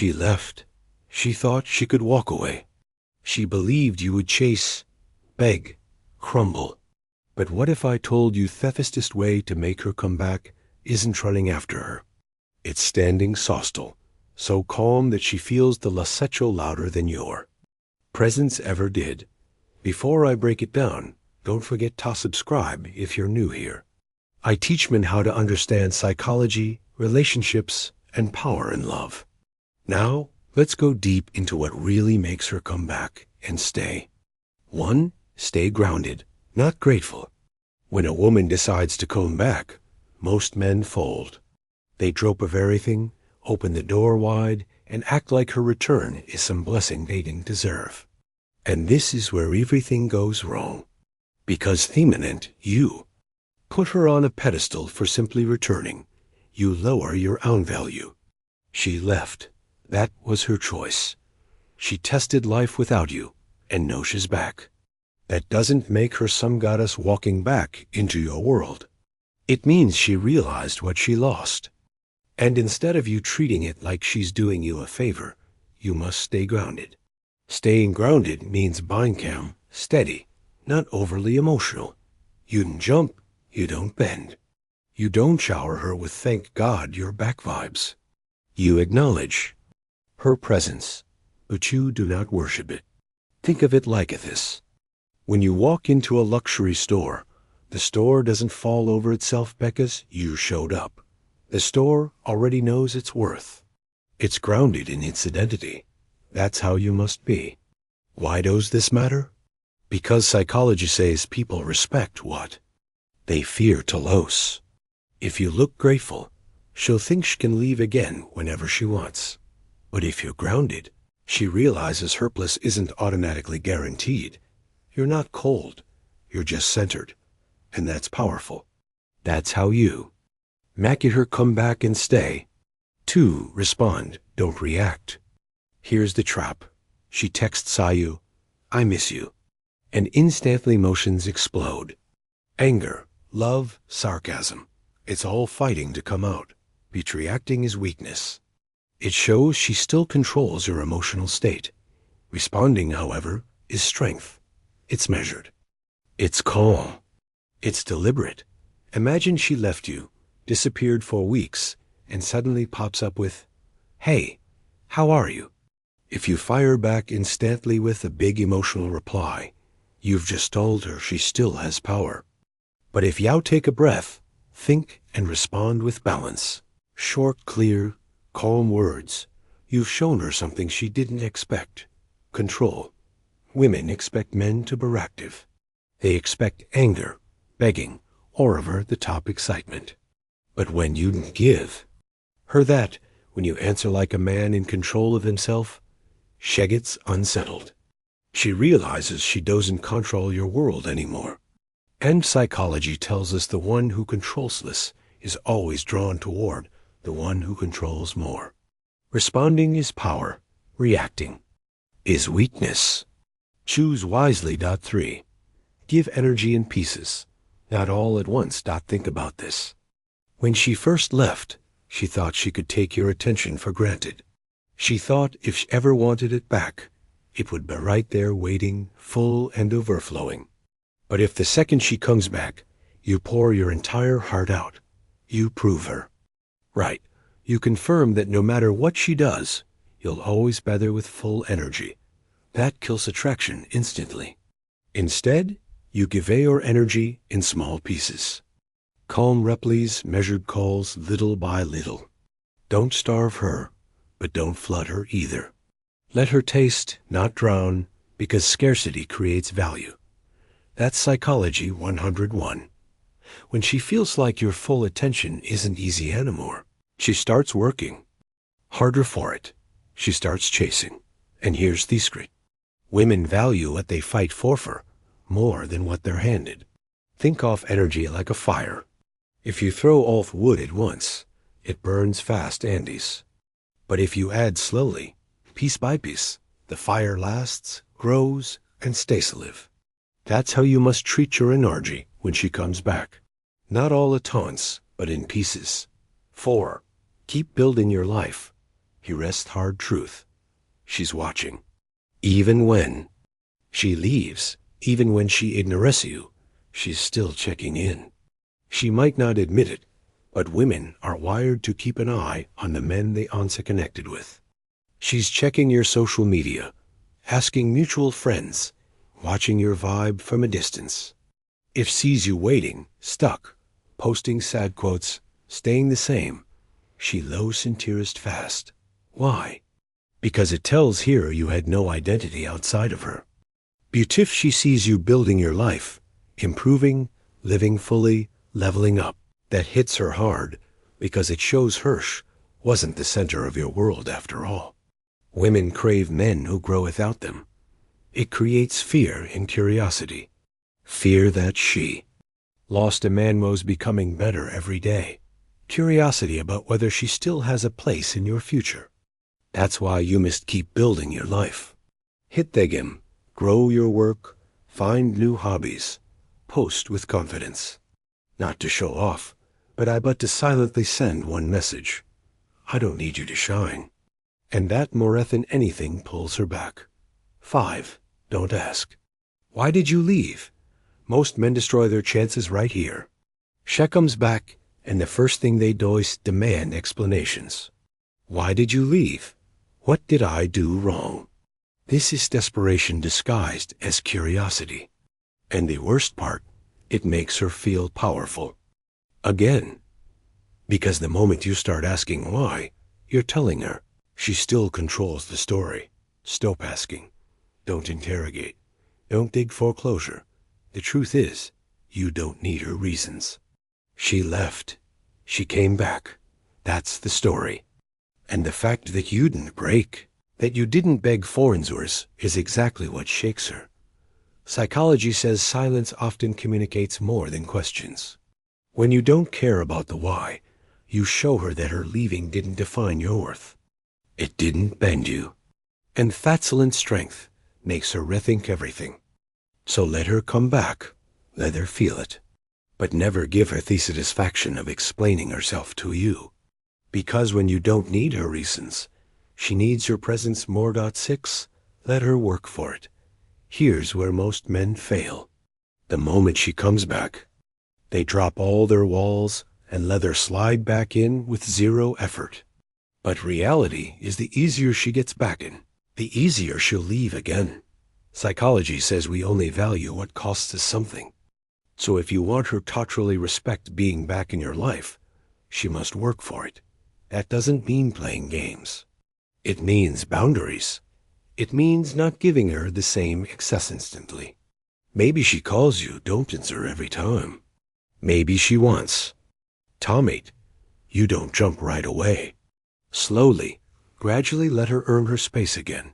She left. She thought she could walk away. She believed you would chase, beg, crumble. But what if I told you the fastest way to make her come back isn't running after her? It's standing saucil, so calm that she feels the lasecho louder than your presence ever did. Before I break it down, don't forget to subscribe if you're new here. I teach men how to understand psychology, relationships, and power in love. Now, let's go deep into what really makes her come back and stay. 1. Stay grounded, not grateful. When a woman decides to come back, most men fold. They drop of everything, open the door wide, and act like her return is some blessing they didn't deserve. And this is where everything goes wrong. Because theminent, you put her on a pedestal for simply returning. You lower your own value. She left. That was her choice. She tested life without you, and now she's back. That doesn't make her some goddess walking back into your world. It means she realized what she lost. And instead of you treating it like she's doing you a favor, you must stay grounded. Staying grounded means calm, steady, not overly emotional. You don't jump, you don't bend. You don't shower her with thank God you're back vibes. You acknowledge her presence, but you do not worship it. Think of it like this. When you walk into a luxury store, the store doesn't fall over itself because you showed up. The store already knows its worth. It's grounded in its identity. That's how you must be. Why does this matter? Because psychology says people respect what they fear to lose. If you look grateful, she'll think she can leave again whenever she wants. But if you're grounded, she realizes her bliss isn't automatically guaranteed. You're not cold, you're just centered. And that's powerful. That's how you make her come back and stay. 2. Respond, don't react. Here's the trap. She texts you, I miss you. And instantly emotions explode. Anger, love, sarcasm. It's all fighting to come out. But reacting is weakness. It shows she still controls her emotional state. Responding, however, is strength. It's measured. It's calm. It's deliberate. Imagine she left you, disappeared for weeks, and suddenly pops up with, hey, how are you? If you fire back instantly with a big emotional reply, you've just told her she still has power. But if you take a breath, think and respond with balance. Short, clear, calm words. You've shown her something she didn't expect. Control. Women expect men to be active. They expect anger, begging, or over the top excitement. But when you give her that, when you answer like a man in control of himself, she gets unsettled. She realizes she doesn't control your world anymore. And psychology tells us the one who controls less is always drawn toward the one who controls more. Responding is power. Reacting is weakness. Choose wisely. 3. Give energy in pieces. Not all at once. Think about this. When she first left, she thought she could take your attention for granted. She thought if she ever wanted it back, it would be right there waiting, full and overflowing. But if the second she comes back, you pour your entire heart out, you prove her right. You confirm that no matter what she does, you'll always be there with full energy. That kills attraction instantly. Instead, you give your energy in small pieces. Calm replies, measured calls, little by little. Don't starve her, but don't flood her either. Let her taste, not drown, because scarcity creates value. That's Psychology 101. When she feels like your full attention isn't easy anymore, she starts working harder for it. She starts chasing. And here's the secret. Women value what they fight for more than what they're handed. Think of energy like a fire. If you throw off wood at once, it burns fast and easy. But if you add slowly, piece by piece, the fire lasts, grows, and stays alive. That's how you must treat your energy when she comes back. Not all at once, but in pieces. 4. Keep building your life. He rests hard truth. She's watching. Even when she leaves, even when she ignores you, she's still checking in. She might not admit it, but women are wired to keep an eye on the men they once connected with. She's checking your social media, asking mutual friends, watching your vibe from a distance. If sees you waiting, stuck, posting sad quotes, staying the same, she lows and tearest fast. Why? Because it tells here you had no identity outside of her. But if she sees you building your life, improving, living fully, leveling up, that hits her hard because it shows Hirsch wasn't the center of your world after all. Women crave men who grow without them. It creates fear and curiosity. Fear that she lost a man was becoming better every day. Curiosity about whether she still has a place in your future. That's why you must keep building your life. Hit the gym, grow your work, find new hobbies, post with confidence. Not to show off, but to silently send one message. I don't need you to shine. And that more than anything pulls her back. 5. Don't ask. Why did you leave? Most men destroy their chances right here. She comes back, and the first thing they do is demand explanations. Why did you leave? What did I do wrong? This is desperation disguised as curiosity. And the worst part, it makes her feel powerful. Again. Because the moment you start asking why, you're telling her she still controls the story. Stop asking. Don't interrogate. Don't dig for closure. The truth is, you don't need her reasons. She left. She came back. That's the story. And the fact that you didn't break, that you didn't beg for answers, is exactly what shakes her. Psychology says silence often communicates more than questions. When you don't care about the why, you show her that her leaving didn't define your worth. It didn't bend you. And that silent strength makes her rethink everything. So let her come back. Let her feel it. But never give her the satisfaction of explaining herself to you. Because when you don't need her reasons, she needs your presence more. 6. Let her work for it. Here's where most men fail. The moment she comes back, they drop all their walls and let her slide back in with zero effort. But reality is the easier she gets back in, the easier she'll leave again. Psychology says we only value what costs us something. So if you want her to truly respect being back in your life, she must work for it. That doesn't mean playing games. It means boundaries. It means not giving her the same access instantly. Maybe she calls you, don't answer every time. Maybe she wants. Tommy, you don't jump right away. Slowly, gradually let her earn her space again.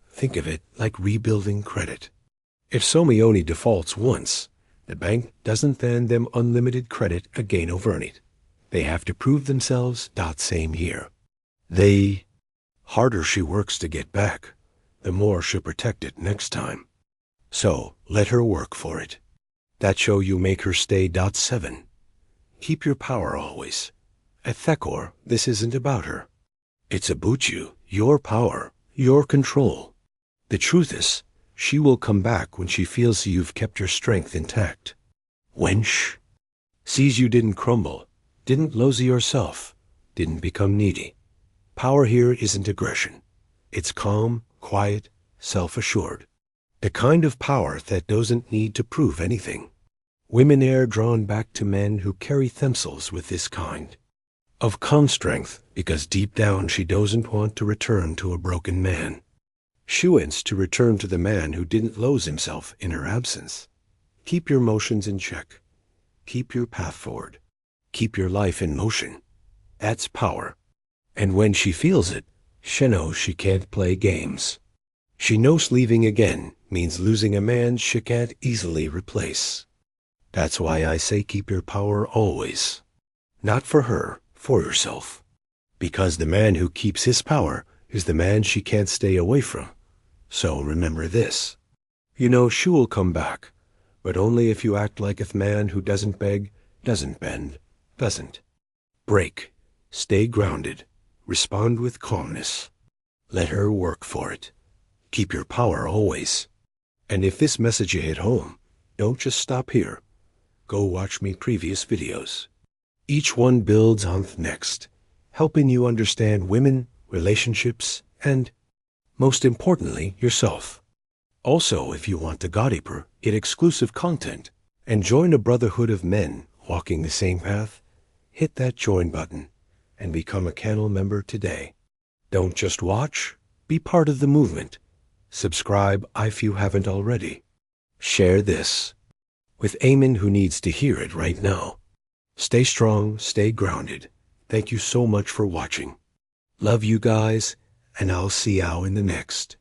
Think of it like rebuilding credit. If somebody only defaults once, the bank doesn't lend them unlimited credit again overnight. They have to prove themselves. Same here. Harder she works to get back, the more she'll protect it next time. So let her work for it. That show you make her stay. 7. Keep your power always. At Thekor, this isn't about her. It's about you, your power, your control. The truth is, she will come back when she feels you've kept your strength intact. When she sees you didn't crumble, didn't lose yourself, didn't become needy. Power here isn't aggression. It's calm, quiet, self-assured. The kind of power that doesn't need to prove anything. Women are drawn back to men who carry themselves with this kind of calm strength because deep down she doesn't want to return to a broken man. She wants to return to the man who didn't lose himself in her absence. Keep your emotions in check. Keep your path forward. Keep your life in motion. That's power. And when she feels it, she knows she can't play games. She knows leaving again means losing a man she can't easily replace. That's why I say keep your power always. Not for her, for yourself. Because the man who keeps his power is the man she can't stay away from. So remember this. You know she will come back, but only if you act like a man who doesn't beg, doesn't bend, doesn't break. Stay grounded. Respond with calmness. Let her work for it. Keep your power always. And if this message hit home, don't just stop here. Go watch me previous videos. Each one builds on the next, helping you understand women, relationships, and, most importantly, yourself. Also, if you want to go deeper, get exclusive content, and join a brotherhood of men walking the same path, hit that join button and become a channel member today. Don't just watch, be part of the movement. Subscribe if you haven't already. Share this with Eamon, who needs to hear it right now. Stay strong, stay grounded. Thank you so much for watching. Love you guys, and I'll see you in the next.